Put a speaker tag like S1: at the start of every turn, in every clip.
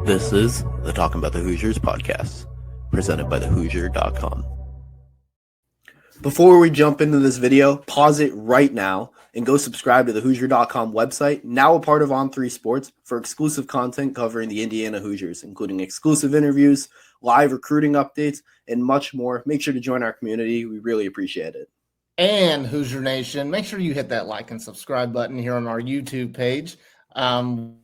S1: This is the Talkin Bout The Hoosiers podcast, presented by thehoosier.com. Before we jump into this video, pause it right now and go subscribe to the Hoosier.com website, now a part of On3 Sports, for exclusive content covering the Indiana Hoosiers, including exclusive interviews, live recruiting updates, and much more. Make sure to join our community. We really appreciate it.
S2: And Hoosier Nation, make sure you hit that like and subscribe button here on our YouTube page.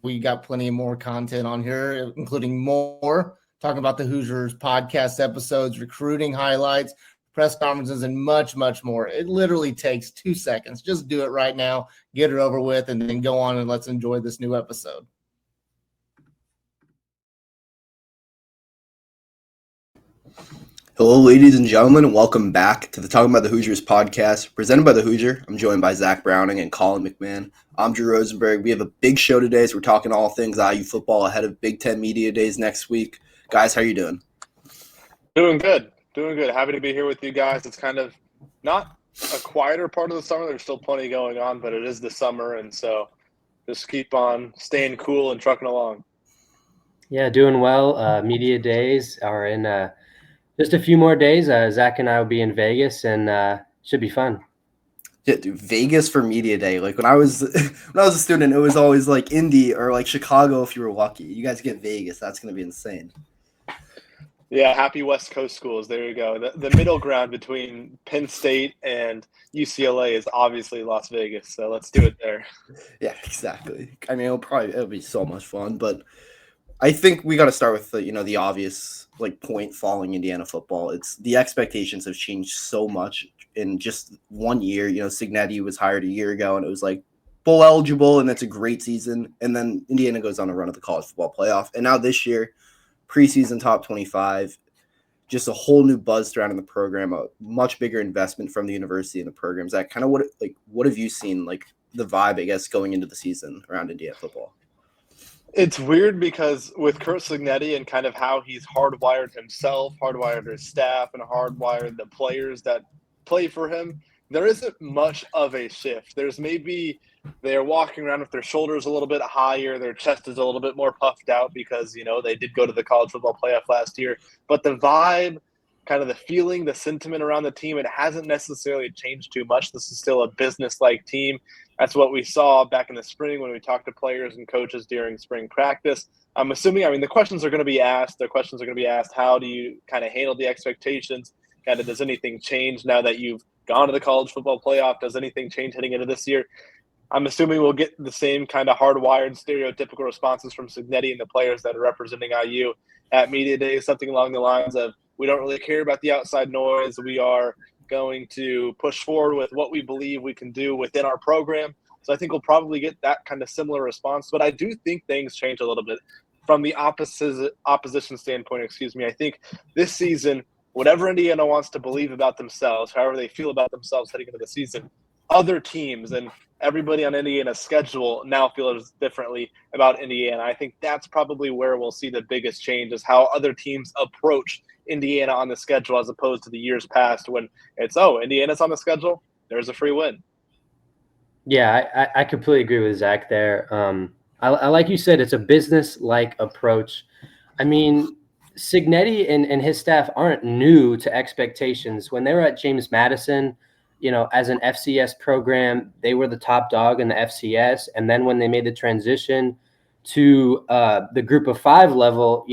S2: We got plenty of more content on here, including more talking about the Hoosiers podcast episodes, recruiting highlights, press conferences, and much, much more. It literally takes 2 seconds. Just do it right now, get it over with, and then go on and let's enjoy this new episode.
S1: Hello, ladies and gentlemen, and welcome back to the Talkin Bout The Hoosiers podcast, presented by The Hoosier. I'm joined by Zach Browning and Colin McMahon. I'm Drew Rosenberg. We have a big show today, so we're talking all things IU football ahead of Big Ten Media Days next week. Guys, how are you doing?
S3: Doing good. Happy to be here with you guys. It's kind of not a quieter part of the summer. There's still plenty going on, but it is the summer, and so just keep on staying cool and trucking along.
S4: Yeah, doing well. Media Days are in just a few more days. Zach and I will be in Vegas, and should be fun.
S1: Yeah, dude, Vegas for Media Day. Like when I was a student, it was always like Indy or like Chicago if you were lucky. You guys get Vegas. That's going to be insane.
S3: Yeah, happy West Coast schools. There you go. The middle ground between Penn State and UCLA is obviously Las Vegas, so let's do it there.
S1: Yeah, exactly. I mean, it'll be so much fun, but I think we got to start with the obvious point following Indiana football. It's the expectations have changed so much in just 1 year. Cignetti was hired a year ago, and it was like bowl eligible, and it's a great season. And then Indiana goes on a run at the college football playoff, and now this year, preseason top 25, just a whole new buzz surrounding the program, a much bigger investment from the university and the programs. That kind of what have you seen, the vibe, I guess, going into the season around Indiana football?
S3: It's weird because with Curt Cignetti and kind of how he's hardwired himself, hardwired his staff, and hardwired the players that play for him, there isn't much of a shift. There's maybe they're walking around with their shoulders a little bit higher, their chest is a little bit more puffed out because, they did go to the college football playoff last year. But the vibe, kind of the feeling, the sentiment around the team, it hasn't necessarily changed too much. This is still a business-like team. That's what we saw back in the spring when we talked to players and coaches during spring practice. I'm assuming, the questions are going to be asked. The questions are going to be asked, how do you kind of handle the expectations? Kind of, does anything change now that you've gone to the college football playoff? Does anything change heading into this year? I'm assuming we'll get the same kind of hardwired, stereotypical responses from Cignetti and the players that are representing IU at Media Day, something along the lines of, we don't really care about the outside noise. We are going to push forward with what we believe we can do within our program. So I think we'll probably get that kind of similar response. But I do think things change a little bit from the opposition standpoint. I think this season, whatever Indiana wants to believe about themselves, however they feel about themselves heading into the season, other teams and everybody on Indiana's schedule now feels differently about Indiana. I think that's probably where we'll see the biggest change, is how other teams approach Indiana on the schedule as opposed to the years past when it's, Indiana's on the schedule, there's a free win.
S4: Yeah, I completely agree with Zach there. I like you said, it's a business-like approach. Cignetti and his staff aren't new to expectations. When they were at James Madison, as an FCS program, they were the top dog in the FCS. And then when they made the transition to the group of 5 level,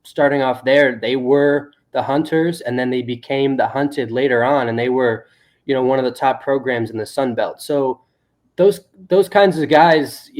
S4: starting off there, they were the hunters, and then they became the hunted later on, and they were, one of the top programs in the Sun Belt. So those kinds of guys,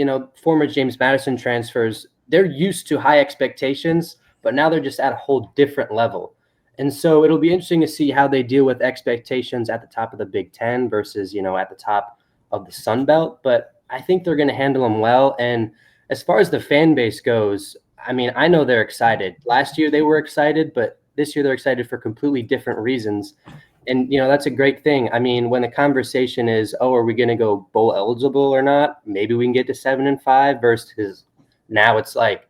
S4: former James Madison transfers, they're used to high expectations, but now they're just at a whole different level. And so it'll be interesting to see how they deal with expectations at the top of the Big Ten versus, at the top of the Sun Belt. But I think they're going to handle them well. And as far as the fan base goes, I know they're excited. Last year they were excited, but this year they're excited for completely different reasons. And, that's a great thing. when the conversation is, are we going to go bowl eligible or not? Maybe we can get to 7-5 versus now it's like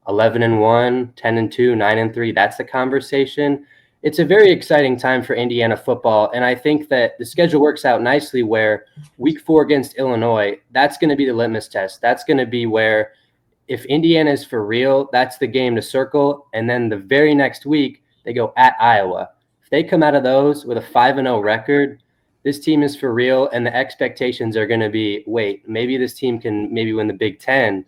S4: 11-1, 10-2, 9-3. That's the conversation. It's a very exciting time for Indiana football. And I think that the schedule works out nicely where week 4 against Illinois, that's going to be the litmus test. That's going to be where if Indiana is for real, that's the game to circle. And then the very next week, they go at Iowa. If they come out of those with a 5-0 record, this team is for real. And the expectations are going to be, wait, maybe this team can maybe win the Big Ten.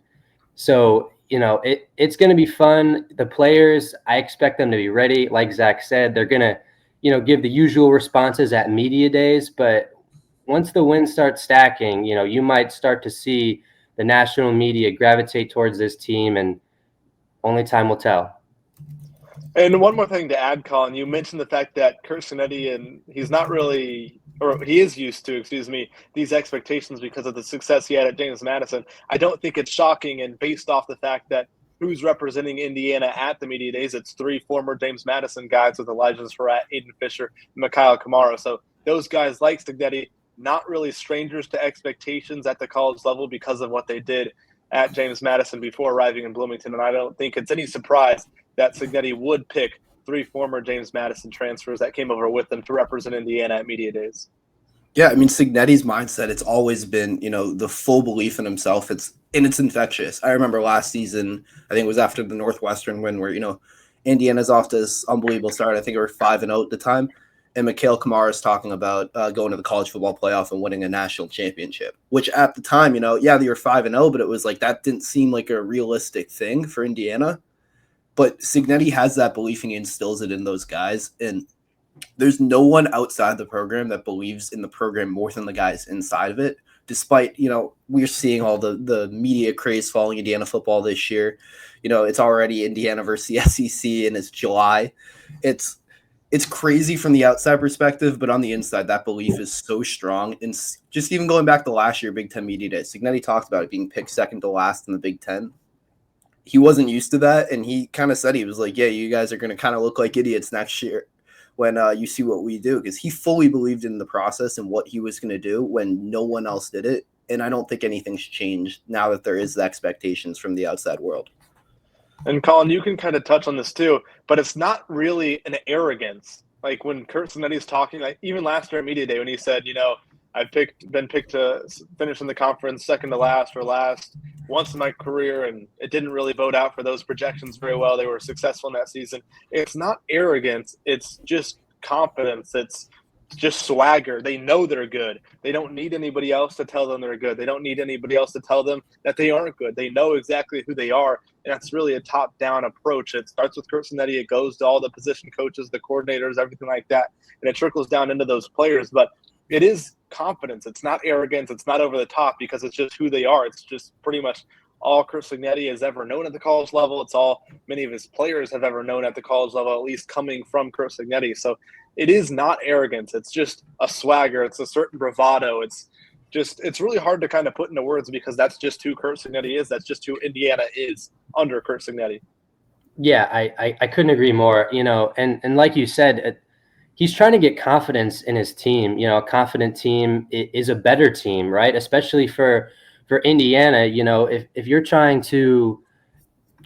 S4: So, it's going to be fun. The players, I expect them to be ready. Like Zach said, they're going to, give the usual responses at media days. But once the wins start stacking, you might start to see the national media gravitate towards this team, and only time will tell.
S3: And one more thing to add, Colin, you mentioned the fact that Curt Cignetti, and he's not really, or he is used to, these expectations because of the success he had at James Madison. I don't think it's shocking, and based off the fact that who's representing Indiana at the media days, it's 3 former James Madison guys with Elijah Surratt, Aiden Fisher, and Mikhail Kamara. So those guys like Cignetti, not really strangers to expectations at the college level because of what they did at James Madison before arriving in Bloomington. And I don't think it's any surprise that Cignetti would pick 3 former James Madison transfers that came over with them to represent Indiana at media days.
S1: Yeah, I mean, Cignetti's mindset, it's always been, the full belief in himself. It's infectious. I remember last season, I think it was after the Northwestern win where, Indiana's off to this unbelievable start. I think they were 5-0 at the time. And Mikhail Kamara is talking about going to the college football playoff and winning a national championship, which at the time, they were 5-0, but it was like that didn't seem like a realistic thing for Indiana. But Cignetti has that belief and he instills it in those guys. And there's no one outside the program that believes in the program more than the guys inside of it, despite, we're seeing all the media craze following Indiana football this year. It's already Indiana versus the SEC and it's July. It's crazy from the outside perspective, but on the inside, that belief is so strong. And just even going back to last year, Big Ten Media Day, Cignetti talked about it being picked second to last in the Big Ten. He wasn't used to that, and he kind of said, he was like, yeah, you guys are going to kind of look like idiots next year when you see what we do, because he fully believed in the process and what he was going to do when no one else did it. And I don't think anything's changed now that there is the expectations from the outside world. And
S3: Colin, you can kind of touch on this too, but it's not really an arrogance. Like when Curt Cignetti is talking, like even last year at Media Day when he said, I've been picked to finish in the conference second to last or last once in my career, and it didn't really vote out for those projections very well. They were successful in that season. It's not arrogance. It's just confidence. It's just swagger. They know they're good. They don't need anybody else to tell them they're good. They don't need anybody else to tell them that they aren't good. They know exactly who they are, and that's really a top-down approach. It starts with Curt Cignetti. It goes to all the position coaches, the coordinators, everything like that, and it trickles down into those players. But it is confidence. It's not arrogance. It's not over the top because it's just who they are. It's just pretty much all Curt Cignetti has ever known at the college level. It's all many of his players have ever known at the college level, at least coming from Curt Cignetti. So it is not arrogance. It's just a swagger. It's a certain bravado. It's really hard to kind of put into words because that's just who Curt Cignetti is. That's just who Indiana is under Curt Cignetti.
S4: Yeah, I couldn't agree more, and like you said, he's trying to get confidence in his team. A confident team is a better team, right? Especially for Indiana, if you're trying to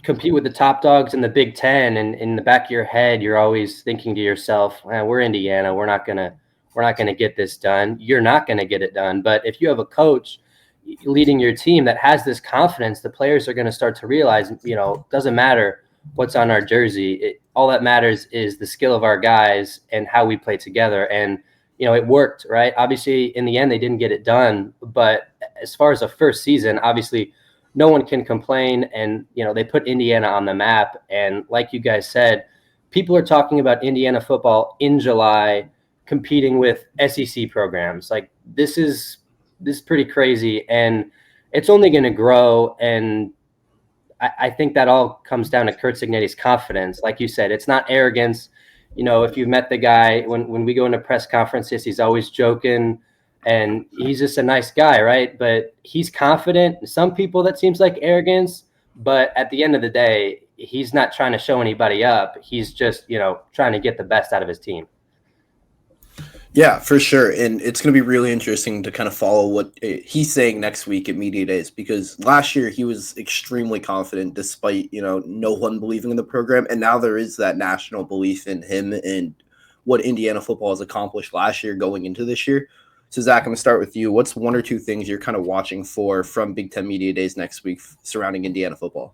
S4: compete with the top dogs in the Big Ten, and in the back of your head, you're always thinking to yourself, we're Indiana. We're not gonna get this done. You're not gonna get it done. But if you have a coach leading your team that has this confidence, the players are going to start to realize, doesn't matter what's on our jersey. All that matters is the skill of our guys and how we play together. And, it worked, right? Obviously, in the end, they didn't get it done. But as far as a first season, obviously, no one can complain. And, they put Indiana on the map. And like you guys said, people are talking about Indiana football in July competing with SEC programs. Like, this is pretty crazy. And it's only going to grow. And I think that all comes down to Curt Cignetti's confidence. Like you said, it's not arrogance. If you've met the guy, when we go into press conferences, he's always joking and he's just a nice guy, right? But he's confident. Some people, that seems like arrogance, but at the end of the day, he's not trying to show anybody up. He's just, trying to get the best out of his team.
S1: Yeah, for sure. And it's going to be really interesting to kind of follow what he's saying next week at Media Days, because last year he was extremely confident despite, no one believing in the program. And now there is that national belief in him and what Indiana football has accomplished last year going into this year. So, Zach, I'm going to start with you. What's one or two things you're kind of watching for from Big Ten Media Days next week surrounding Indiana football?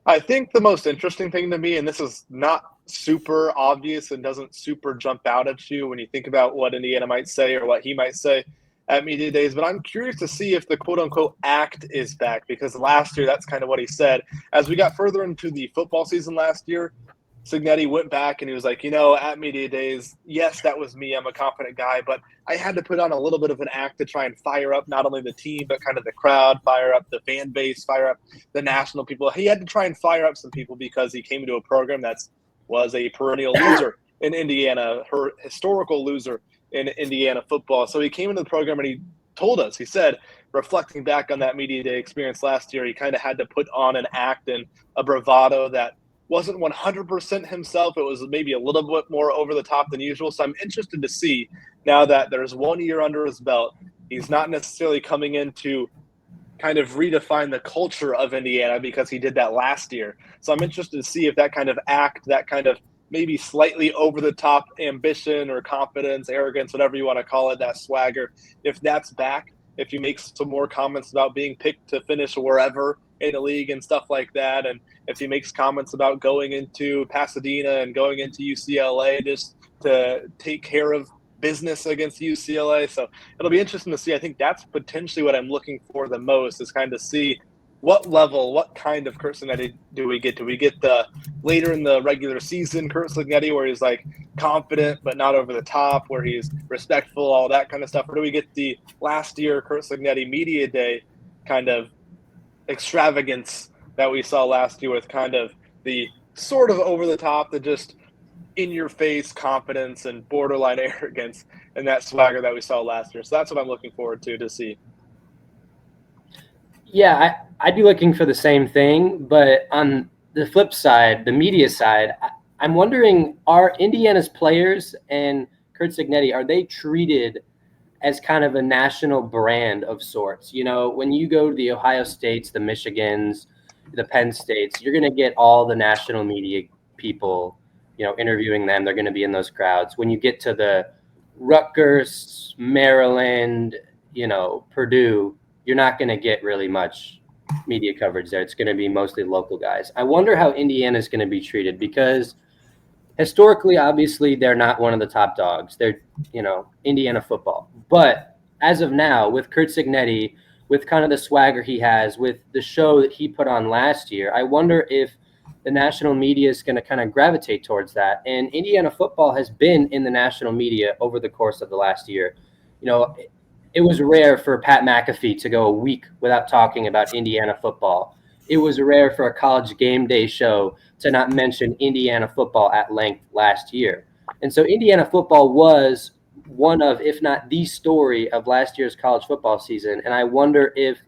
S3: I think the most interesting thing to me, and this is not super obvious and doesn't super jump out at you when you think about what Indiana might say or what he might say at Media Days, but I'm curious to see if the quote-unquote act is back, because last year that's kind of what he said. As we got further into the football season last year, Cignetti went back and he was like, at Media Days, yes, that was me. I'm a confident guy, but I had to put on a little bit of an act to try and fire up not only the team, but kind of the crowd, fire up the fan base, fire up the national people. He had to try and fire up some people because he came into a program that was a perennial loser in Indiana, her historical loser in Indiana football. So he came into the program and he told us, he said, reflecting back on that Media Day experience last year, he kind of had to put on an act and a bravado that wasn't 100% himself. It was maybe a little bit more over the top than usual. So I'm interested to see, now that there's 1 year under his belt, he's not necessarily coming in to kind of redefine the culture of Indiana, because he did that last year. So I'm interested to see if that kind of act, that kind of maybe slightly over the top ambition or confidence, arrogance, whatever you want to call it, that swagger, if that's back, if he makes some more comments about being picked to finish wherever in the league and stuff like that, and if he makes comments about going into Pasadena and going into UCLA just to take care of business against UCLA. So it'll be interesting to see. I think that's potentially what I'm looking for the most, is kind of see what level, what kind of Curt Cignetti do we get? Do we get the later in the regular season Curt Cignetti, where he's like confident but not over the top, where he's respectful, all that kind of stuff? Or do we get the last year Curt Cignetti Media Day kind of extravagance that we saw last year, with kind of the sort of over the top, the just in your face confidence and borderline arrogance and that swagger that we saw last year? So that's what I'm looking forward to see.
S4: Yeah, I'd be looking for the same thing, but on the flip side, the media side, I'm wondering, are Indiana's players and Curt Cignetti, are they treated as kind of a national brand of sorts? When you go to the Ohio States, the Michigans, the Penn States, you're going to get all the national media people, interviewing them. They're going to be in those crowds. When you get to the Rutgers, Maryland, Purdue, you're not going to get really much media coverage there. It's going to be mostly local guys. I wonder how Indiana is going to be treated, because historically, obviously, they're not one of the top dogs. They're, Indiana football. But as of now, with Curt Cignetti, with kind of the swagger he has, with the show that he put on last year, I wonder if the national media is going to kind of gravitate towards that. And Indiana football has been in the national media over the course of the last year. It was rare for Pat McAfee to go a week without talking about Indiana football. It was rare for a College Game Day show to not mention Indiana football at length last year. And so Indiana football was one of, if not the story of last year's college football season. And I wonder if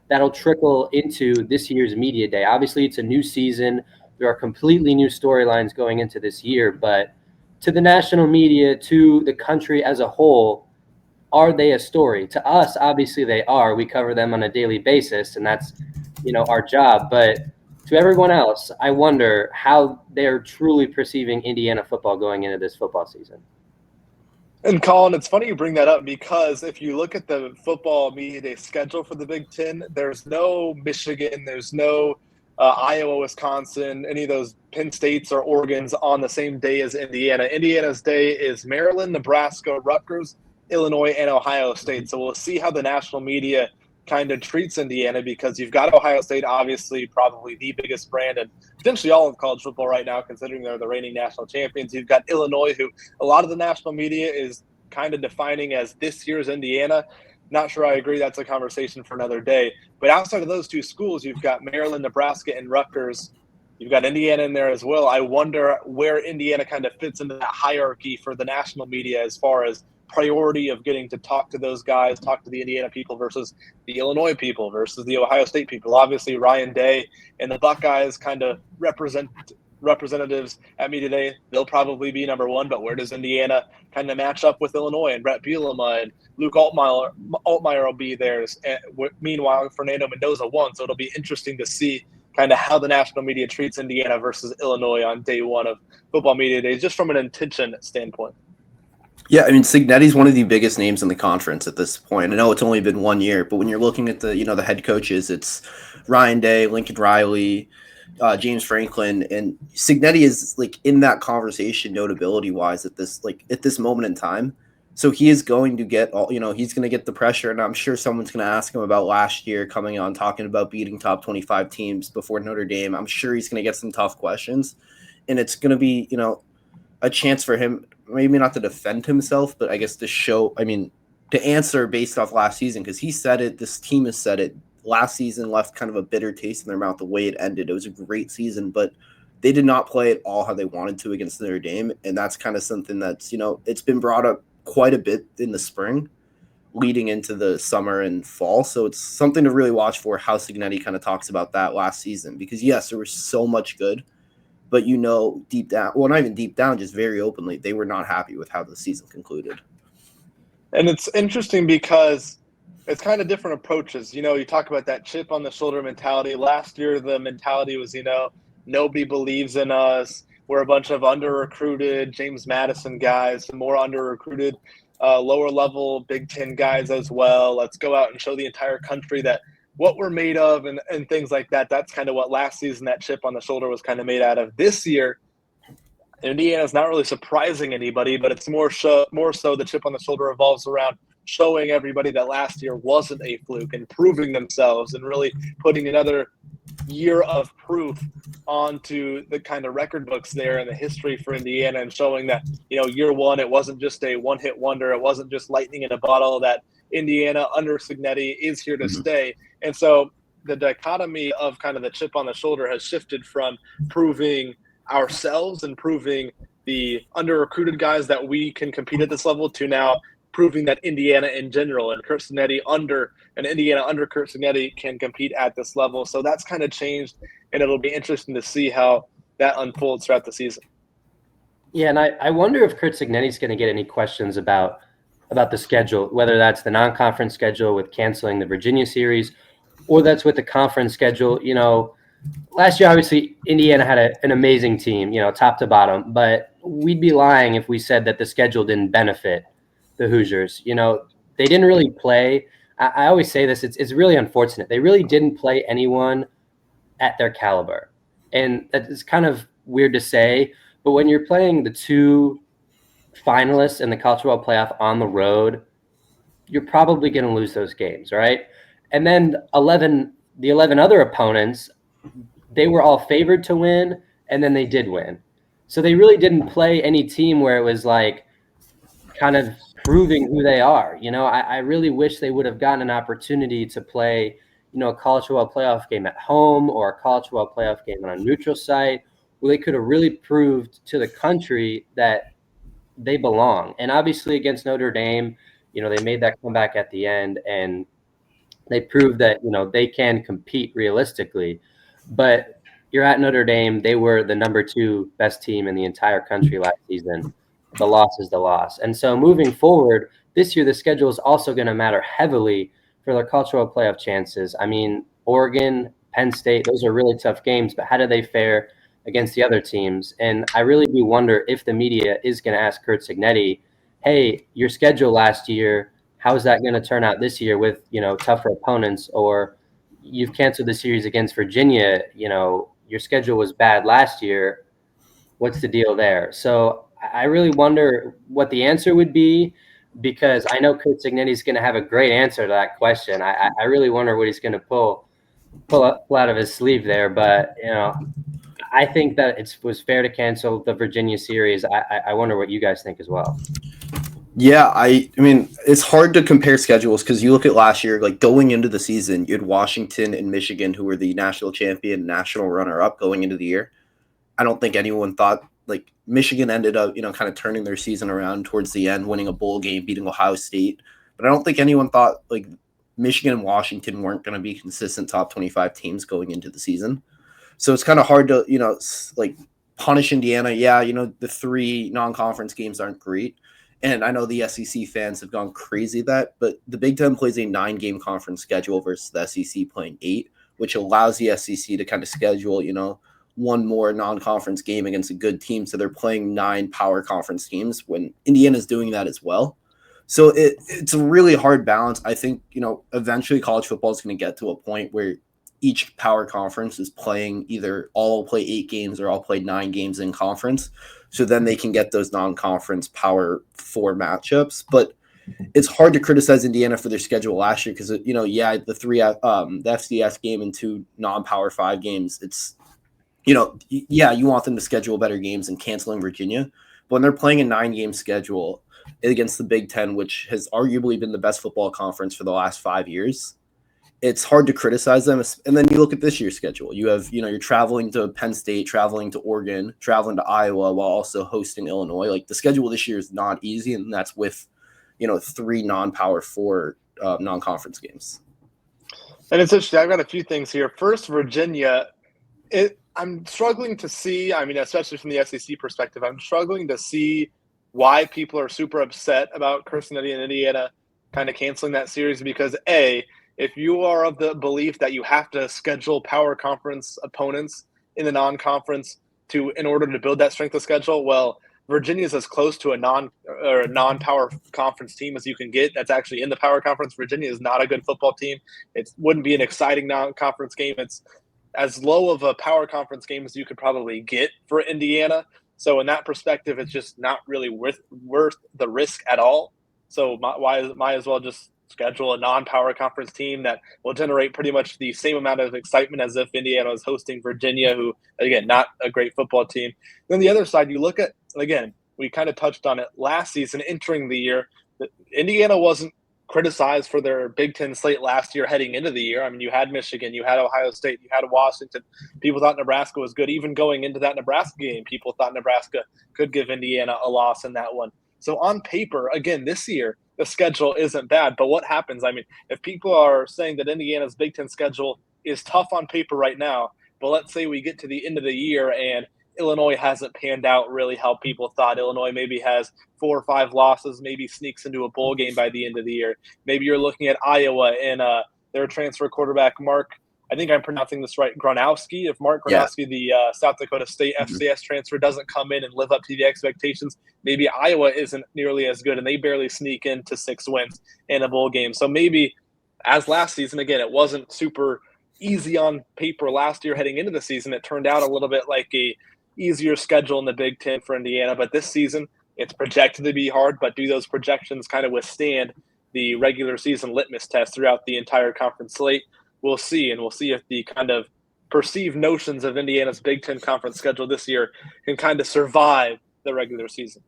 S4: that'll trickle into this year's media day. Obviously, it's a new season. There are completely new storylines going into this year. But to the national media, to the country as a whole, are they a story? To us, obviously they are. We cover them on a daily basis, and that's, our job. But to everyone else, I wonder how they're truly perceiving Indiana football going into this football season.
S3: And Colin, it's funny you bring that up, because if you look at the football media day schedule for the Big Ten, there's no Michigan, there's no Iowa, Wisconsin, any of those Penn States or Oregons on the same day as Indiana. Indiana's day is Maryland, Nebraska, Rutgers, Illinois, and Ohio State. So we'll see how the national media kind of treats Indiana, because you've got Ohio State, obviously probably the biggest brand and potentially all of college football right now, considering they're the reigning national champions. You've got Illinois, who a lot of the national media is kind of defining as this year's Indiana. Not sure I agree. That's a conversation for another day. But outside of those two schools, you've got Maryland, Nebraska, and Rutgers. You've got Indiana in there as well. I wonder where Indiana kind of fits into that hierarchy for the national media as far as priority of getting to talk to those guys, talk to the Indiana people versus the Illinois people versus the Ohio State people. Obviously, Ryan Day and the Buckeyes kind of representatives at Media Day. They'll probably be number one, but where does Indiana kind of match up with Illinois and Brett Bielema and Luke Altmaier will be theirs. And meanwhile, Fernando Mendoza won, so it'll be interesting to see kind of how the national media treats Indiana versus Illinois on day one of football media days, just from an intention standpoint.
S1: Yeah, I mean, Cignetti's one of the biggest names in the conference at this point. I know it's only been 1 year, but when you're looking at the head coaches, it's Ryan Day, Lincoln Riley, James Franklin, and Cignetti is like in that conversation notability wise at this moment in time. So he is going to get he's going to get the pressure, and I'm sure someone's going to ask him about last year coming on talking about beating top 25 teams before Notre Dame. I'm sure he's going to get some tough questions, and it's going to be a chance for him, maybe not to defend himself, but I guess to answer based off last season, because he said it, this team has said it. Last season left kind of a bitter taste in their mouth the way it ended. It was a great season, but they did not play it all how they wanted to against Notre Dame, and that's kind of something that's, it's been brought up quite a bit in the spring leading into the summer and fall, so it's something to really watch for how Cignetti kind of talks about that last season, because yes, there was so much good, but deep down, well, not even deep down, just very openly, they were not happy with how the season concluded.
S3: And it's interesting because it's kind of different approaches. You talk about that chip on the shoulder mentality. Last year, the mentality was, nobody believes in us. We're a bunch of under-recruited James Madison guys, some more under-recruited lower-level Big Ten guys as well. Let's go out and show the entire country that what we're made of and things like that. That's kind of what last season that chip on the shoulder was kind of made out of. This year, Indiana's not really surprising anybody, but it's more so the chip on the shoulder revolves around showing everybody that last year wasn't a fluke and proving themselves and really putting another year of proof onto the kind of record books there in the history for Indiana, and showing that, year one, it wasn't just a one-hit wonder. It wasn't just lightning in a bottle, that Indiana under Cignetti is here to stay. And so the dichotomy of kind of the chip on the shoulder has shifted from proving ourselves and proving the under-recruited guys that we can compete at this level to now proving that Indiana in general and Curt Cignetti Indiana under Curt Cignetti can compete at this level. So that's kind of changed, and it'll be interesting to see how that unfolds throughout the season.
S4: Yeah, and I wonder if Curt Cignetti's going to get any questions about the schedule, whether that's the non-conference schedule with canceling the Virginia series, or that's with the conference schedule. Last year, obviously, Indiana had an amazing team, top to bottom, but we'd be lying if we said that the schedule didn't benefit the Hoosiers. They didn't really play. I always say this, it's really unfortunate. They really didn't play anyone at their caliber. And it's kind of weird to say, but when you're playing the two finalists in the college football playoff on the road, you're probably going to lose those games, right? And then the 11 other opponents, they were all favored to win, and then they did win. So they really didn't play any team where it was like kind of proving who they are. I really wish they would have gotten an opportunity to play, a college football playoff game at home or a college football playoff game on a neutral site where they could have really proved to the country that they belong. And obviously against Notre Dame, they made that comeback at the end and they proved that, they can compete realistically. But you're at Notre Dame. They were the number 2 best team in the entire country last season. The loss is the loss. And so moving forward, this year, the schedule is also going to matter heavily for their college football playoff chances. I mean, Oregon, Penn State, those are really tough games, but how do they fare against the other teams? And I really do wonder if the media is going to ask Curt Cignetti, hey, your schedule last year, how is that going to turn out this year with, tougher opponents? Or you've canceled the series against Virginia, your schedule was bad last year. What's the deal there? So I really wonder what the answer would be, because I know Curt Cignetti is going to have a great answer to that question. I really wonder what he's going to pull out of his sleeve there. But, I think that it was fair to cancel the Virginia series. I wonder what you guys think as well.
S1: Yeah, I mean, it's hard to compare schedules because you look at last year, like going into the season, you had Washington and Michigan, who were the national champion, national runner-up going into the year. I don't think anyone thought, like, Michigan ended up, kind of turning their season around towards the end, winning a bowl game, beating Ohio State. But I don't think anyone thought, like, Michigan and Washington weren't going to be consistent top 25 teams going into the season. So it's kind of hard to, punish Indiana. Yeah, the 3 non-conference games aren't great. And I know the SEC fans have gone crazy that, but the Big Ten plays a 9-game conference schedule versus the SEC playing 8, which allows the SEC to kind of schedule, one more non-conference game against a good team. So they're playing 9 power conference teams when Indiana's doing that as well. So it's a really hard balance. I think, eventually college football is going to get to a point where each power conference is playing either all play 8 games or all play 9 games in conference. So then they can get those non-conference power 4 matchups. But it's hard to criticize Indiana for their schedule last year because, the FCS game and 2 non-power 5 games, it's, you want them to schedule better games and canceling Virginia. But when they're playing a 9-game schedule against the Big Ten, which has arguably been the best football conference for the last 5 years, it's hard to criticize them. And then you look at this year's schedule. You have, you're traveling to Penn State, traveling to Oregon, traveling to Iowa while also hosting Illinois. Like, the schedule this year is not easy, and that's with, 3 non-power 4 non-conference games.
S3: And it's interesting. I've got a few things here. First, Virginia, I'm struggling to see, especially from the SEC perspective, I'm struggling to see why people are super upset about Curt Cignetti and Indiana kind of canceling that series because, A, if you are of the belief that you have to schedule power conference opponents in the non-conference in order to build that strength of schedule, well, Virginia is as close to a non-power conference team as you can get. That's actually in the power conference. Virginia is not a good football team. It wouldn't be an exciting non-conference game. It's as low of a power conference game as you could probably get for Indiana. So in that perspective, it's just not really worth the risk at all. So might as well just schedule a non-power conference team that will generate pretty much the same amount of excitement as if Indiana was hosting Virginia, who, again, not a great football team. Then the other side, you look at, again, we kind of touched on it last season, entering the year, Indiana wasn't criticized for their Big Ten slate last year heading into the year. You had Michigan, you had Ohio State, you had Washington. People thought Nebraska was good. Even going into that Nebraska game, people thought Nebraska could give Indiana a loss in that one. So on paper, again, this year, the schedule isn't bad. But what happens? If people are saying that Indiana's Big Ten schedule is tough on paper right now, but let's say we get to the end of the year and Illinois hasn't panned out really how people thought. Illinois maybe has 4 or 5 losses, maybe sneaks into a bowl game by the end of the year. Maybe you're looking at Iowa and their transfer quarterback, Mark, I think I'm pronouncing this right, Gronowski. If Mark Gronowski, the South Dakota State FCS transfer, doesn't come in and live up to the expectations, maybe Iowa isn't nearly as good and they barely sneak into 6 wins in a bowl game. So maybe, as last season, again, it wasn't super easy on paper last year heading into the season. It turned out a little bit like a easier schedule in the Big Ten for Indiana. But this season, it's projected to be hard. But do those projections kind of withstand the regular season litmus test throughout the entire conference slate? We'll see. And we'll see if the kind of perceived notions of Indiana's Big Ten conference schedule this year can kind of survive the regular season.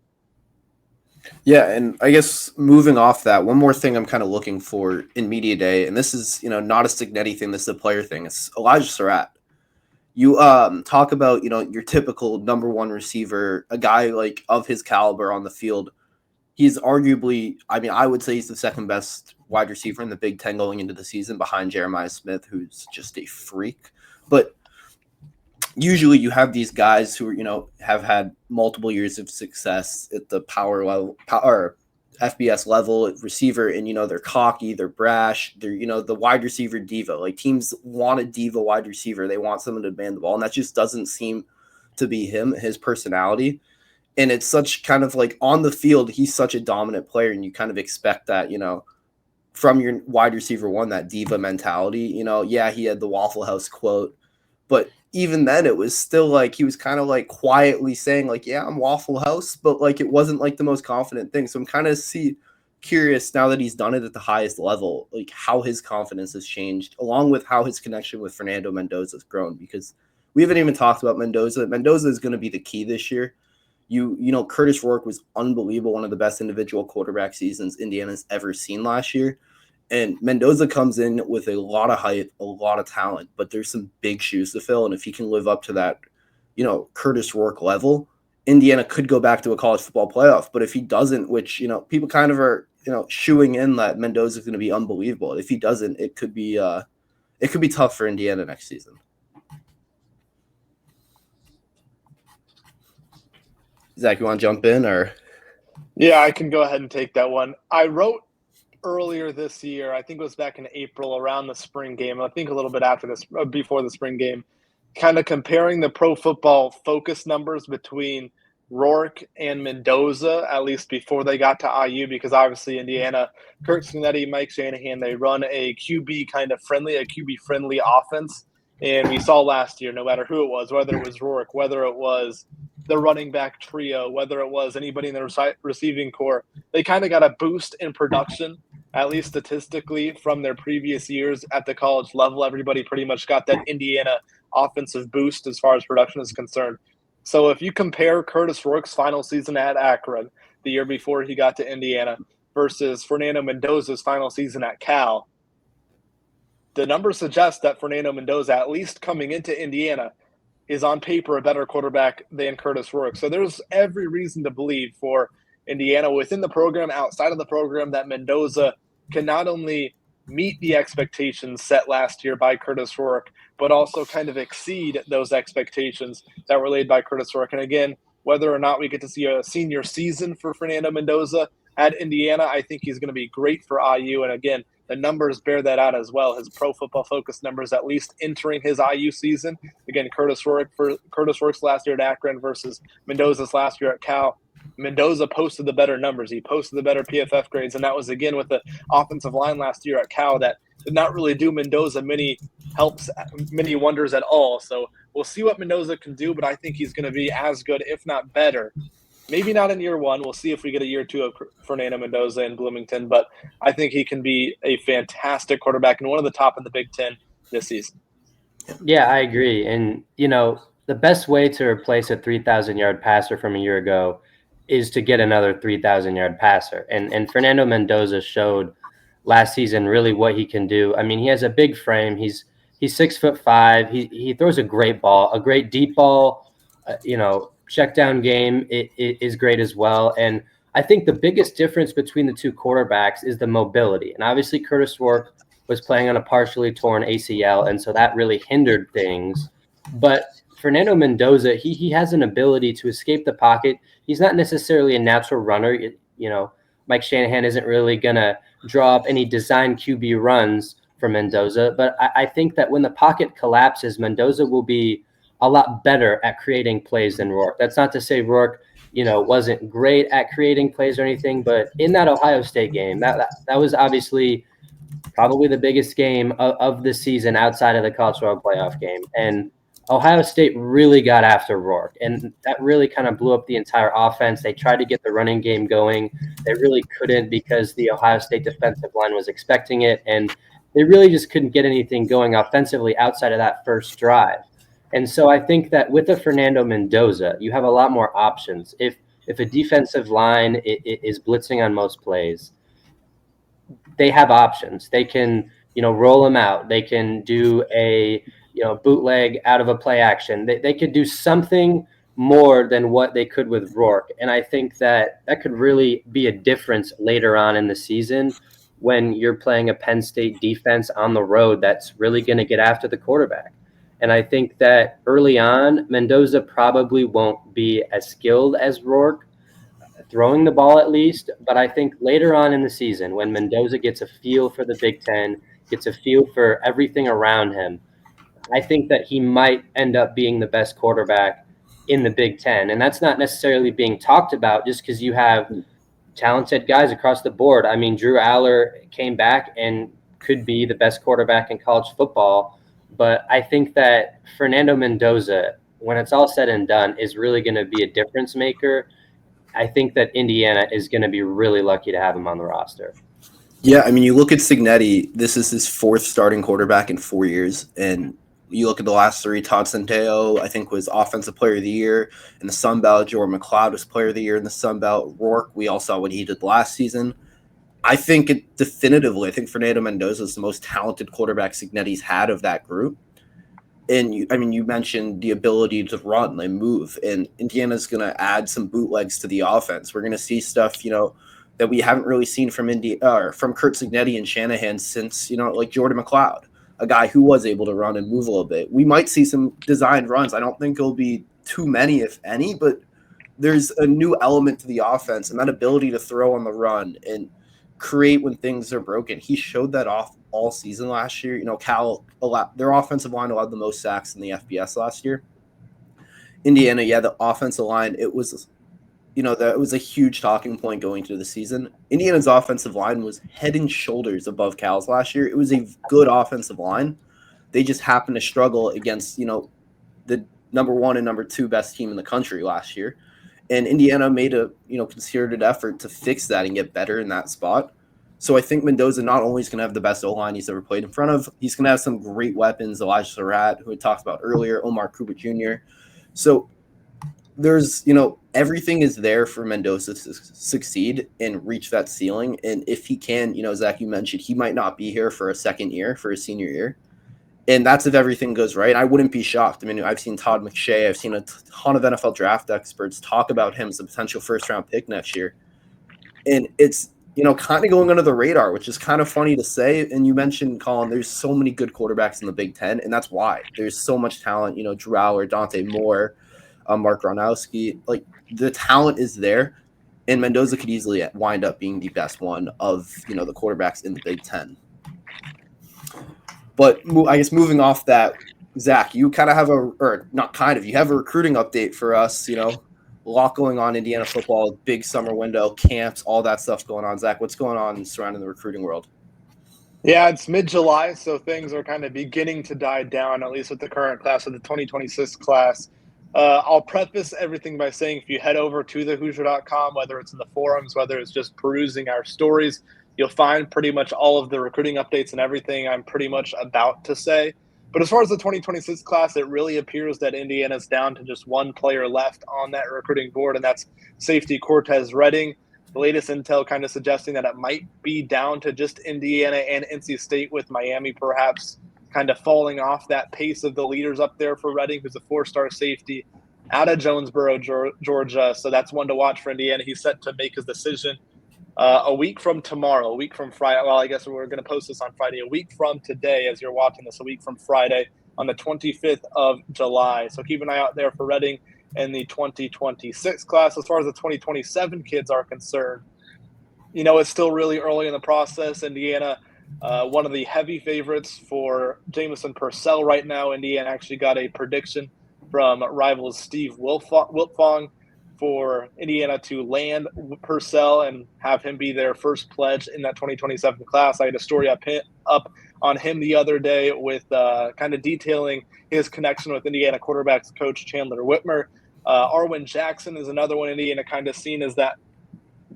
S1: Yeah, and I guess moving off that, one more thing I'm kind of looking for in media day, and this is, not a Cignetti thing, this is a player thing. It's Elijah Surratt. You talk about, your typical number 1 receiver, a guy like of his caliber on the field. He's arguably, I would say he's the second best wide receiver in the Big Ten going into the season behind Jeremiah Smith, who's just a freak. But usually you have these guys who, have had multiple years of success at the power level, or FBS level at receiver, and, they're cocky, they're brash, they're, the wide receiver diva. Like, teams want a diva wide receiver. They want someone to demand the ball, and that just doesn't seem to be his personality. And it's such kind of like on the field, he's such a dominant player, and you kind of expect that, from your wide receiver 1, that diva mentality. Yeah, he had the Waffle House quote, but even then it was still like he was kind of like quietly saying like, yeah, I'm Waffle House, but like it wasn't like the most confident thing. So I'm kind of curious now that he's done it at the highest level, like how his confidence has changed, along with how his connection with Fernando Mendoza has grown, because we haven't even talked about Mendoza. Mendoza is going to be the key this year. Curtis Rourke was unbelievable, one of the best individual quarterback seasons Indiana's ever seen last year. And Mendoza comes in with a lot of hype, a lot of talent, but there's some big shoes to fill. And if he can live up to that, Curtis Rourke level, Indiana could go back to a college football playoff. But if he doesn't, which, people kind of are, shooing in that Mendoza is going to be unbelievable. If he doesn't, it could be tough for Indiana next season. Zach, you want to jump in or?
S3: Yeah, I can go ahead and take that one. I wrote earlier this year, I think it was back in April around the spring game, I think a little bit after this, before the spring game, kind of comparing the Pro Football Focus numbers between Rourke and Mendoza, at least before they got to IU, because obviously Indiana, Curt Cignetti, Mike Shanahan, they run a QB friendly offense. And we saw last year, no matter who it was, whether it was Rourke, whether it was the running back trio, whether it was anybody in the receiving core, they kind of got a boost in production, at least statistically, from their previous years at the college level. Everybody pretty much got that Indiana offensive boost as far as production is concerned. So if you compare Curtis Rourke's final season at Akron, the year before he got to Indiana, versus Fernando Mendoza's final season at Cal, the numbers suggest that Fernando Mendoza, at least coming into Indiana, is on paper a better quarterback than Curtis Rourke. So there's every reason to believe for Indiana within the program, outside of the program, that Mendoza can not only meet the expectations set last year by Curtis Rourke, but also kind of exceed those expectations that were laid by Curtis Rourke. And again, whether or not we get to see a senior season for Fernando Mendoza at Indiana, I think he's going to be great for IU. And again, the numbers bear that out as well. His Pro Football Focus numbers, at least entering his IU season. Again, Curtis Rourke's last year at Akron versus Mendoza's last year at Cal. Mendoza posted the better numbers. He posted the better PFF grades, and that was, again, with the offensive line last year at Cal that did not really do Mendoza many wonders at all. So we'll see what Mendoza can do, but I think he's going to be as good, if not better. Maybe not in year one. We'll see if we get a year two of Fernando Mendoza in Bloomington, but I think he can be a fantastic quarterback and one of the top in the Big Ten this season.
S4: Yeah, I agree. And, the best way to replace a 3,000-yard passer from a year ago is to get another 3,000-yard passer. And Fernando Mendoza showed last season really what he can do. I mean, he has a big frame. He's 6'5". He throws a great ball, a great deep ball. Check down game is great as well. And I think the biggest difference between the two quarterbacks is the mobility. And obviously Curtis Rourke was playing on a partially torn ACL, and so that really hindered things. But Fernando Mendoza, he has an ability to escape the pocket. He's not necessarily a natural runner. Mike Shanahan isn't really going to draw up any design QB runs for Mendoza. But I think that when the pocket collapses, Mendoza will be a lot better at creating plays than Rourke. That's not to say Rourke, wasn't great at creating plays or anything, but in that Ohio State game, that was obviously probably the biggest game of the season outside of the college football playoff game. And Ohio State really got after Rourke, and that really kind of blew up the entire offense. They tried to get the running game going. They really couldn't because the Ohio State defensive line was expecting it, and they really just couldn't get anything going offensively outside of that first drive. And so I think that with a Fernando Mendoza, you have a lot more options. If a defensive line is blitzing on most plays, they have options. They can, roll them out. They can do a, bootleg out of a play action. They could do something more than what they could with Rourke. And I think that could really be a difference later on in the season when you're playing a Penn State defense on the road that's really going to get after the quarterback. And I think that early on, Mendoza probably won't be as skilled as Rourke, throwing the ball at least. But I think later on in the season, when Mendoza gets a feel for the Big Ten, gets a feel for everything around him, I think that he might end up being the best quarterback in the Big Ten. And that's not necessarily being talked about just because you have talented guys across the board. I mean, Drew Aller came back and could be the best quarterback in college football. But I think that Fernando Mendoza, when it's all said and done, is really going to be a difference maker. I think that Indiana is going to be really lucky to have him on the roster.
S1: Yeah, I mean, you look at Cignetti, this is his fourth starting quarterback in 4 years. And you look at the last three, Todd Centeio, I think, was Offensive Player of the Year in the Sun Belt. Jordan McLeod was Player of the Year in the Sun Belt. Rourke, we all saw what he did last season. I think I think Fernando Mendoza is the most talented quarterback Cignetti's had of that group. And you mentioned the ability to run and move, and Indiana's going to add some bootlegs to the offense. We're going to see stuff, that we haven't really seen from Curt Cignetti and Shanahan since, like Jordan McLeod, a guy who was able to run and move a little bit. We might see some designed runs. I don't think it'll be too many, if any, but there's a new element to the offense, and that ability to throw on the run and create when things are broken. He showed that off all season last year. Cal, their offensive line allowed the most sacks in the FBS last year. Indiana, the offensive line, it was that was a huge talking point going into the season. Indiana's offensive line was head and shoulders above Cal's last year. It was a good offensive line. They just happened to struggle against, the number 1 and number 2 best team in the country last year. And Indiana made a, concerted effort to fix that and get better in that spot. So I think Mendoza not only is going to have the best O-line he's ever played in front of, he's going to have some great weapons, Elijah Surratt, who we talked about earlier, Omar Cooper Jr. So there's, everything is there for Mendoza to succeed and reach that ceiling. And if he can, Zach, you mentioned he might not be here for a second year, for his senior year. And that's if everything goes right. I wouldn't be shocked. I mean, I've seen Todd McShay. I've seen a ton of NFL draft experts talk about him as a potential first-round pick next year. And it's, kind of going under the radar, which is kind of funny to say. And you mentioned, Colin, there's so many good quarterbacks in the Big Ten, and that's why. There's so much talent, Drew Allar, Dante Moore, Mark Gronowski. Like, the talent is there, and Mendoza could easily wind up being the best one of, the quarterbacks in the Big Ten. But I guess moving off that, Zach, you kind of have you have a recruiting update for us, a lot going on, Indiana football, big summer window, camps, all that stuff going on. Zach, what's going on surrounding the recruiting world?
S3: Yeah, it's mid-July, so things are kind of beginning to die down, at least with the current class of the 2026 class. I'll preface everything by saying if you head over to thehoosier.com, whether it's in the forums, whether it's just perusing our stories, you'll find pretty much all of the recruiting updates and everything I'm pretty much about to say. But as far as the 2026 class, it really appears that Indiana's down to just one player left on that recruiting board, and that's safety Cortez Redding. The latest intel kind of suggesting that it might be down to just Indiana and NC State, with Miami perhaps kind of falling off that pace of the leaders up there for Redding, who's a 4-star safety out of Jonesboro, Georgia. So that's one to watch for Indiana. He's set to make his decision a week from tomorrow, a week from Friday. Well, I guess we're going to post this on Friday. A week from today, as you're watching this, a week from Friday on the 25th of July. So keep an eye out there for Redding in the 2026 class. As far as the 2027 kids are concerned, it's still really early in the process. Indiana, one of the heavy favorites for Jamison Purcell right now. Indiana actually got a prediction from rivals Steve Wiltfong for Indiana to land Purcell and have him be their first pledge in that 2027 class. I had a story up on him the other day with kind of detailing his connection with Indiana quarterbacks coach Chandler Whitmer. Arwen Jackson is another one Indiana kind of seen as that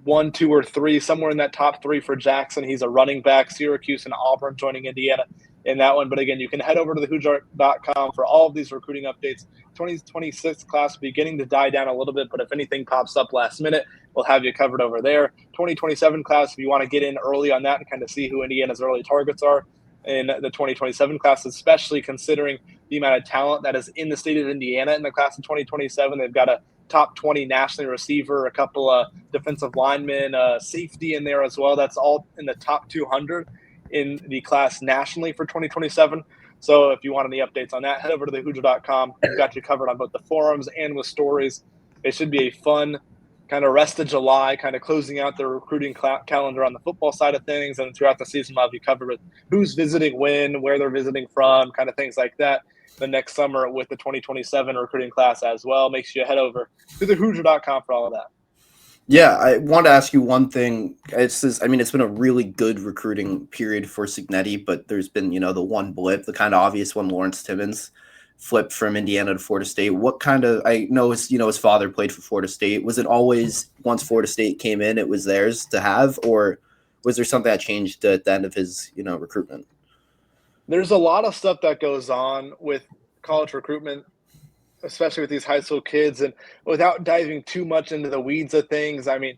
S3: 1, 2, or 3, somewhere in that top 3 for Jackson. He's a running back. Syracuse and Auburn joining Indiana in that one. But again, you can head over to thehoosier.com for all of these recruiting updates. 2026 class beginning to die down a little bit, but if anything pops up last minute, we'll have you covered over there. 2027 class, if you want to get in early on that and kind of see who Indiana's early targets are in the 2027 class, especially considering the amount of talent that is in the state of Indiana in the class of 2027. They've got a top 20 nationally receiver, a couple of defensive linemen, safety in there as well. That's all in the top 200 in the class nationally for 2027. So if you want any updates on that, head over to thehoosier.com. We've got you covered on both the forums and with stories. It should be a fun kind of rest of July, kind of closing out the recruiting calendar on the football side of things. And throughout the season, we'll have you covered with who's visiting when, where they're visiting from, kind of things like that. The next summer with the 2027 recruiting class as well. Make sure you head over to thehoosier.com for all of that.
S1: Yeah, I want to ask you one thing. It's been a really good recruiting period for Cignetti, but there's been, the one blip, the kind of obvious one, Lawrence Timmons flipped from Indiana to Florida State. What kind of, I know his father played for Florida State. Was it always, once Florida State came in, it was theirs to have, or was there something that changed at the end of his, recruitment?
S3: There's a lot of stuff that goes on with college recruitment, especially with these high school kids. And without diving too much into the weeds of things, I mean,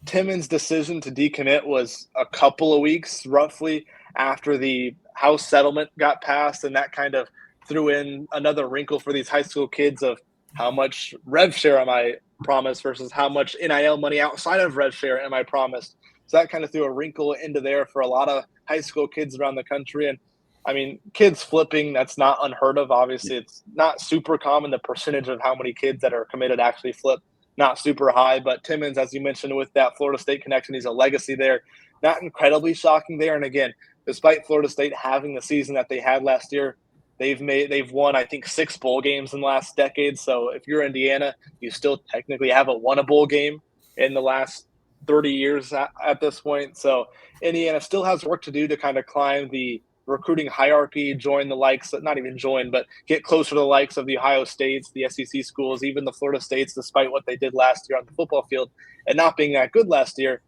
S3: Timmons' decision to decommit was a couple of weeks roughly after the House settlement got passed. And that kind of threw in another wrinkle for these high school kids of how much rev share am I promised versus how much NIL money outside of rev share am I promised. So that kind of threw a wrinkle into there for a lot of high school kids around the country. And I mean, kids flipping, that's not unheard of. Obviously, it's not super common, the percentage of how many kids that are committed actually flip not super high. But Timmons, as you mentioned, with that Florida State connection, he's a legacy there. Not incredibly shocking there. And again, despite Florida State having the season that they had last year, they've won, I think, 6 bowl games in the last decade. So if you're Indiana, you still technically haven't won a bowl game in the last 30 years at this point. So Indiana still has work to do to kind of climb the recruiting hierarchy, join the likes, not even join, but get closer to the likes of the Ohio States, the SEC schools, even the Florida States, despite what they did last year on the football field and not being that good last year.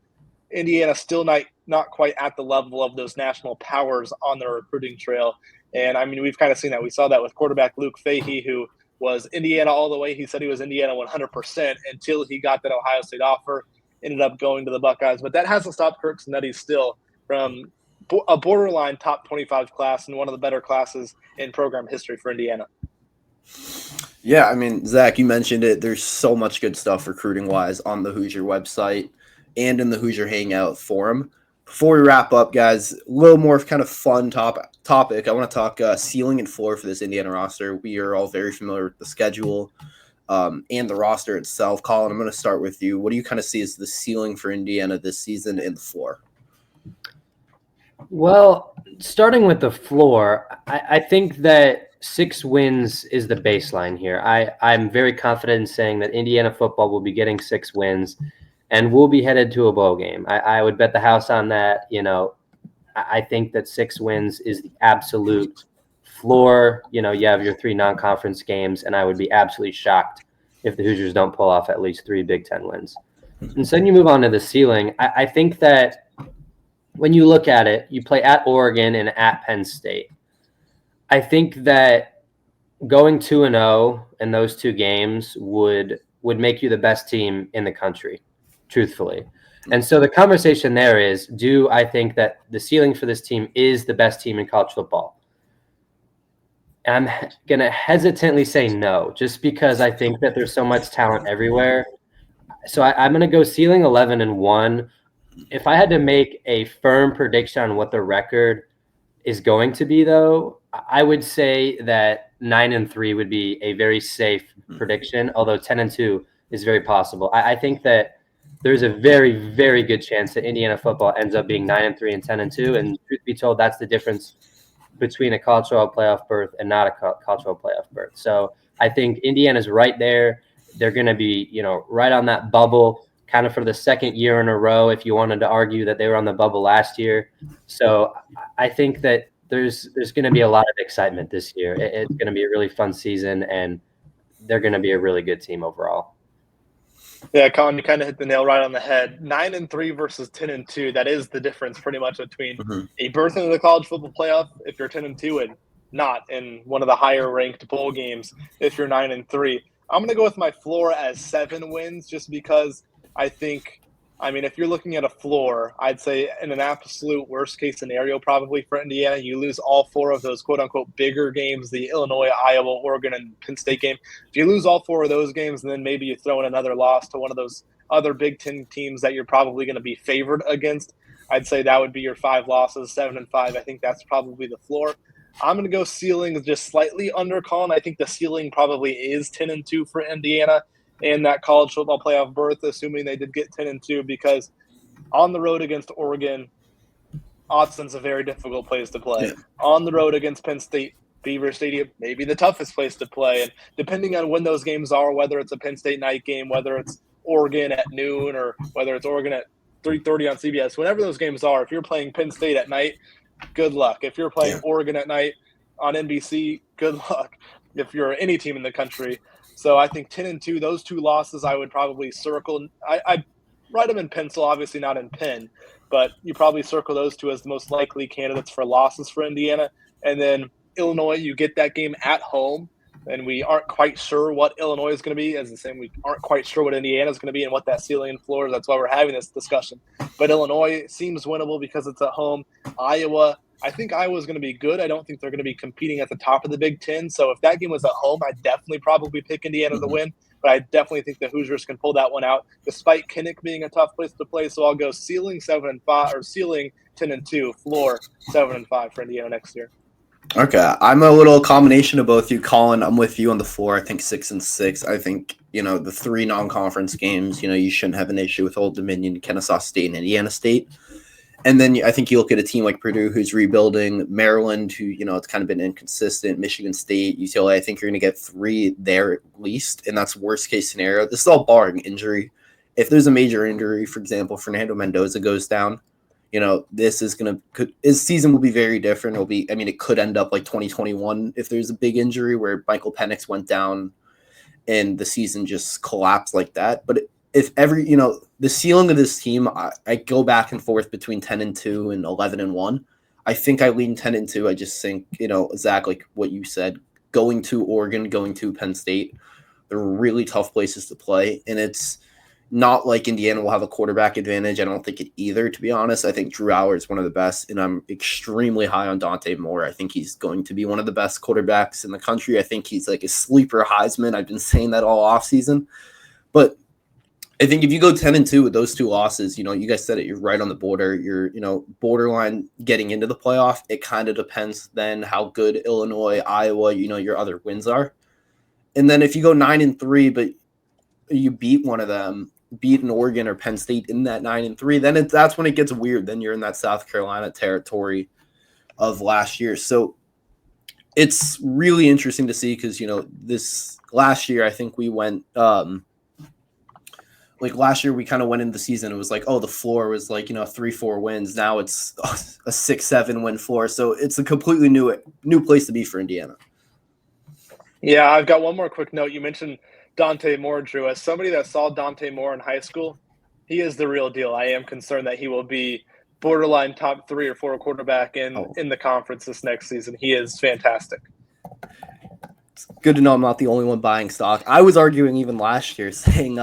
S3: Indiana still not quite at the level of those national powers on their recruiting trail. And, I mean, we've kind of seen that. We saw that with quarterback Luke Fahey, who was Indiana all the way. He said he was Indiana 100% until he got that Ohio State offer, ended up going to the Buckeyes. But that hasn't stopped Curt Cignetti still from a borderline top 25 class and one of the better classes in program history for Indiana.
S1: Yeah, I mean, Zach, you mentioned it. There's so much good stuff recruiting-wise on the Hoosier website and in the Hoosier Hangout forum. Before we wrap up, guys, a little more kind of fun topic. I want to talk ceiling and floor for this Indiana roster. We are all very familiar with the schedule and the roster itself. Colin, I'm going to start with you. What do you kind of see as the ceiling for Indiana this season and the floor?
S4: Well, starting with the floor, I think that 6 wins is the baseline here. I'm very confident in saying that Indiana football will be getting 6 wins and we'll be headed to a bowl game. I would bet the house on that. You know, I think that 6 wins is the absolute floor. You know, you have your 3 non-conference games, and I would be absolutely shocked if the Hoosiers don't pull off at least 3 Big Ten wins. And so then you move on to the ceiling. I think that when you look at it, you play at Oregon and at Penn State. I think that going 2-0 in those 2 games would make you the best team in the country, truthfully. And so the conversation there is, do I think that the ceiling for this team is the best team in college football? And I'm going to hesitantly say no, just because I think that there's so much talent everywhere. So I'm going to go ceiling 11-1. If I had to make a firm prediction on what the record is going to be, though, I would say that 9-3 would be a very safe prediction, although 10-2 is very possible. I think that there's a very, very good chance that Indiana football ends up being 9-3 and 10-2. And truth be told, that's the difference between a college football playoff berth and not a college football playoff berth. So I think Indiana's right there. They're going to be, you know, right on that bubble kind of for the second year in a row, if you wanted to argue that they were on the bubble last year. So I think that there's going to be a lot of excitement this year. It's going to be a really fun season, and they're going to be a really good team overall.
S3: Yeah, Colin, you kind of hit the nail right on the head. 9-3 versus 10-2. That is the difference pretty much between a berth into the college football playoff if you're 10-2 and not in one of the higher ranked bowl games if you're 9-3. I'm going to go with my floor as 7 wins just because I think, I mean, if you're looking at a floor, I'd say in an absolute worst case scenario, probably for Indiana, you lose all 4 of those quote unquote bigger games, the Illinois, Iowa, Oregon, and Penn State game. If you lose all 4 of those games, and then maybe you throw in another loss to one of those other Big Ten teams that you're probably going to be favored against, I'd say that would be your 5 losses, 7-5. I think that's probably the floor. I'm going to go ceiling just slightly under Colin. I think the ceiling probably is 10-2 for Indiana and that college football playoff berth, assuming they did get 10-2, because on the road against Oregon, Autzen a very difficult place to play. Yeah. On the road against Penn State, Beaver Stadium, maybe the toughest place to play. And depending on when those games are, whether it's a Penn State night game, whether it's Oregon at noon, or whether it's Oregon at 3:30 on CBS, whenever those games are, if you're playing Penn State at night, good luck. If you're playing Oregon at night on NBC, good luck. If you're any team in the country. So I think 10-2, those 2 losses I would probably circle. I'd write them in pencil, obviously not in pen, but you probably circle those 2 as the most likely candidates for losses for Indiana. And then Illinois, you get that game at home, and we aren't quite sure what Illinois is going to be. As the same, we aren't quite sure what Indiana is going to be and what that ceiling and floor is. That's why we're having this discussion. But Illinois seems winnable because it's at home. Iowa, I think Iowa's going to be good. I don't think they're going to be competing at the top of the Big Ten. So if that game was at home, I'd definitely probably pick Indiana to win. But I definitely think the Hoosiers can pull that one out, despite Kinnick being a tough place to play. So I'll go ceiling 7-5 or ceiling 10-2, floor 7-5 for Indiana next year.
S1: Okay, I'm a little combination of both you, Colin. I'm with you on the floor. I think 6-6. I think the 3 non-conference games, you shouldn't have an issue with Old Dominion, Kennesaw State, and Indiana State. And then I think you look at a team like Purdue, who's rebuilding, Maryland, who, it's kind of been inconsistent, Michigan State, UCLA. I think you're going to get 3 there at least, and that's worst case scenario. This is all barring injury. If there's a major injury, for example, Fernando Mendoza goes down, this is his season will be very different. It could end up like 2021 if there's a big injury where Michael Penix went down and the season just collapsed like that. But if the ceiling of this team, I go back and forth between 10-2 and 11-1. I think I lean 10-2. I just think, Zach, like what you said, going to Oregon, going to Penn State, they're really tough places to play. And it's not like Indiana will have a quarterback advantage. I don't think it either, to be honest. I think Drew Aller is one of the best, and I'm extremely high on Dante Moore. I think he's going to be one of the best quarterbacks in the country. I think he's like a sleeper Heisman. I've been saying that all offseason. But I think if you go 10-2 with those 2 losses, you guys said it, you're right on the border. You're, borderline getting into the playoff. It kind of depends then how good Illinois, Iowa, your other wins are. And then if you go 9-3, but you beat one of them, beat an Oregon or Penn State in that 9-3, then that's when it gets weird. Then you're in that South Carolina territory of last year. So it's really interesting to see because, this last year, I think we went last year we kind of went into the season. It was like, the floor was like, 3-4 wins. Now it's a 6-7 win floor. So it's a completely new place to be for Indiana.
S3: Yeah, I've got one more quick note. You mentioned Dante Moore, Drew. As somebody that saw Dante Moore in high school, he is the real deal. I am concerned that he will be borderline top 3 or 4 quarterback in the conference this next season. He is fantastic.
S1: It's good to know I'm not the only one buying stock. I was arguing even last year saying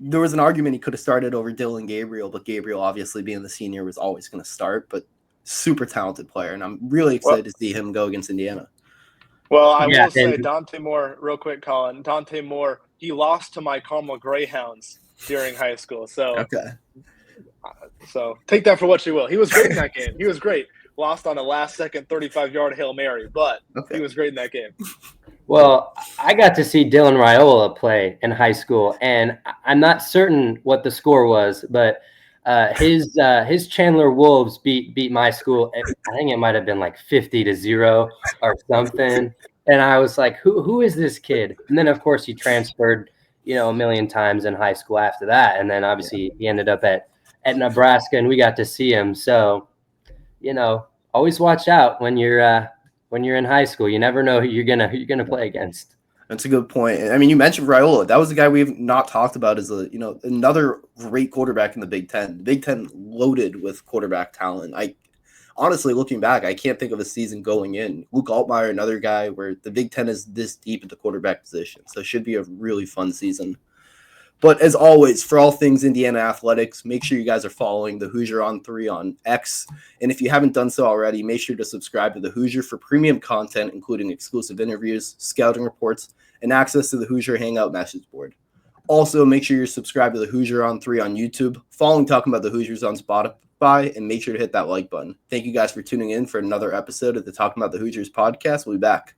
S1: there was an argument he could have started over Dylan Gabriel, but Gabriel obviously being the senior was always going to start, but super talented player. And I'm really excited to see him go against Indiana.
S3: Well, I will say Dante Moore, real quick, Colin. Dante Moore, he lost to my Carmel Greyhounds during high school. So, so take that for what you will. He was great in that game. He was great. Lost on a last-second 35-yard Hail Mary, but he was great in that game.
S4: Well, I got to see Dylan Raiola play in high school, and I'm not certain what the score was, but his Chandler Wolves beat my school. I think it might have been like 50-0 or something. And I was like, who is this kid? And then of course he transferred, a million times in high school after that. And then obviously he ended up at Nebraska, and we got to see him. So, always watch out when you're in high school. You never know who you're gonna play against.
S1: That's a good point. I mean, you mentioned Raiola. That was a guy we've not talked about as another great quarterback in the Big Ten. The Big Ten loaded with quarterback talent. I honestly, looking back, I can't think of a season going in. Luke Altmaier, another guy where the Big Ten is this deep at the quarterback position. So it should be a really fun season. But as always, for all things Indiana athletics, make sure you guys are following the Hoosier on 3 on X. And if you haven't done so already, make sure to subscribe to the Hoosier for premium content, including exclusive interviews, scouting reports, and access to the Hoosier Hangout message board. Also, make sure you're subscribed to the Hoosier on 3 on YouTube, following Talking About the Hoosiers on Spotify, and make sure to hit that like button. Thank you guys for tuning in for another episode of the Talking About the Hoosiers podcast. We'll be back.